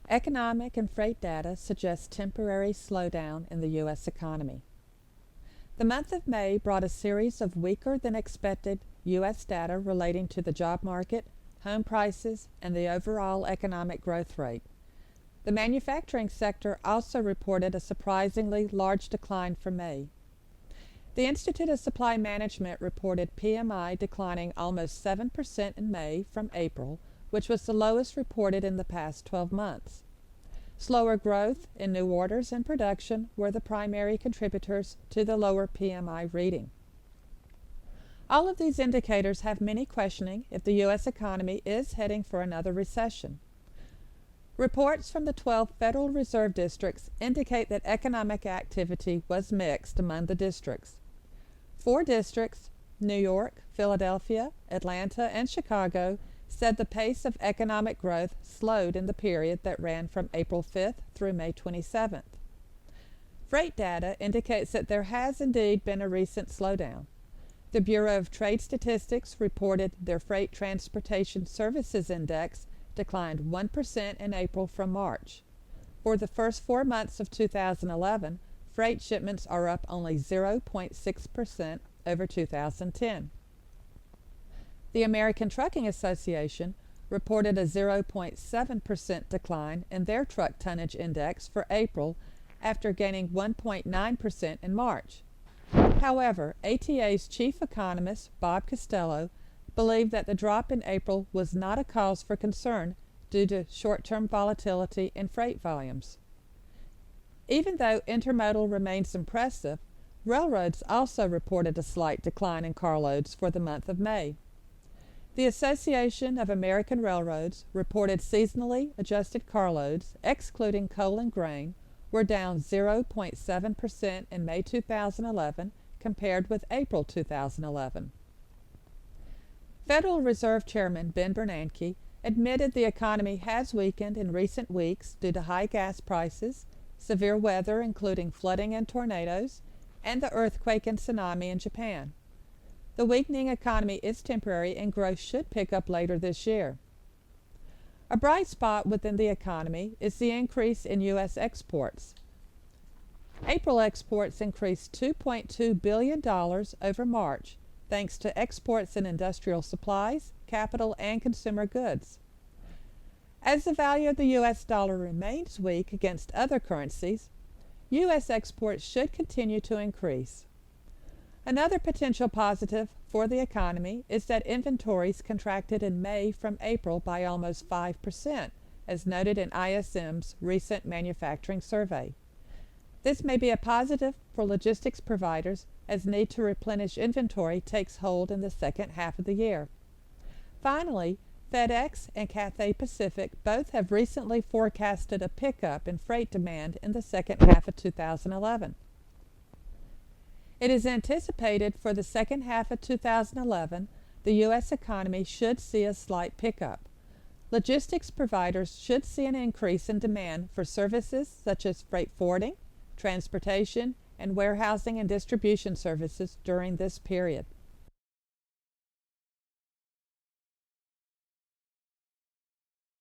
Economic and freight data suggests temporary slowdown in the U.S. economy. The month of May brought a series of weaker than expected U.S. data relating to the job market, home prices, and the overall economic growth rate. The manufacturing sector also reported a surprisingly large decline for May. The Institute of Supply Management reported PMI declining almost 7% in May from April, which was the lowest reported in the past 12 months. Slower growth in new orders and production were the primary contributors to the lower PMI reading. All of these indicators have many questioning if the U.S. economy is heading for another recession. Reports from the 12 Federal Reserve districts indicate that economic activity was mixed among the districts. 4 districts, New York, Philadelphia, Atlanta, and Chicago, said the pace of economic growth slowed in the period that ran from April 5th through May 27th. Freight data indicates that there has indeed been a recent slowdown. The Bureau of Trade Statistics reported their Freight Transportation Services Index declined 1% in April from March. For the first 4 months of 2011, freight shipments are up only 0.6% over 2010. The American Trucking Association reported a 0.7% decline in their truck tonnage index for April after gaining 1.9% in March. However, ATA's chief economist, Bob Costello, believed that the drop in April was not a cause for concern due to short-term volatility in freight volumes. Even though intermodal remains impressive, railroads also reported a slight decline in carloads for the month of May. The Association of American Railroads reported seasonally adjusted carloads, excluding coal and grain, were down 0.7% in May 2011 compared with April 2011. Federal Reserve Chairman Ben Bernanke admitted the economy has weakened in recent weeks due to high gas prices, severe weather including flooding and tornadoes, and the earthquake and tsunami in Japan. The weakening economy is temporary and growth should pick up later this year. A bright spot within the economy is the increase in U.S. exports. April exports increased $2.2 billion over March, thanks to exports in industrial supplies, capital, and consumer goods. As the value of the U.S. dollar remains weak against other currencies, U.S. exports should continue to increase. Another potential positive for the economy is that inventories contracted in May from April by almost 5%, as noted in ISM's recent manufacturing survey. This may be a positive for logistics providers as need to replenish inventory takes hold in the second half of the year. Finally, FedEx and Cathay Pacific both have recently forecasted a pickup in freight demand in the second half of 2011. It is anticipated for the second half of 2011, the U.S. economy should see a slight pickup. Logistics providers should see an increase in demand for services such as freight forwarding, transportation, and warehousing and distribution services during this period.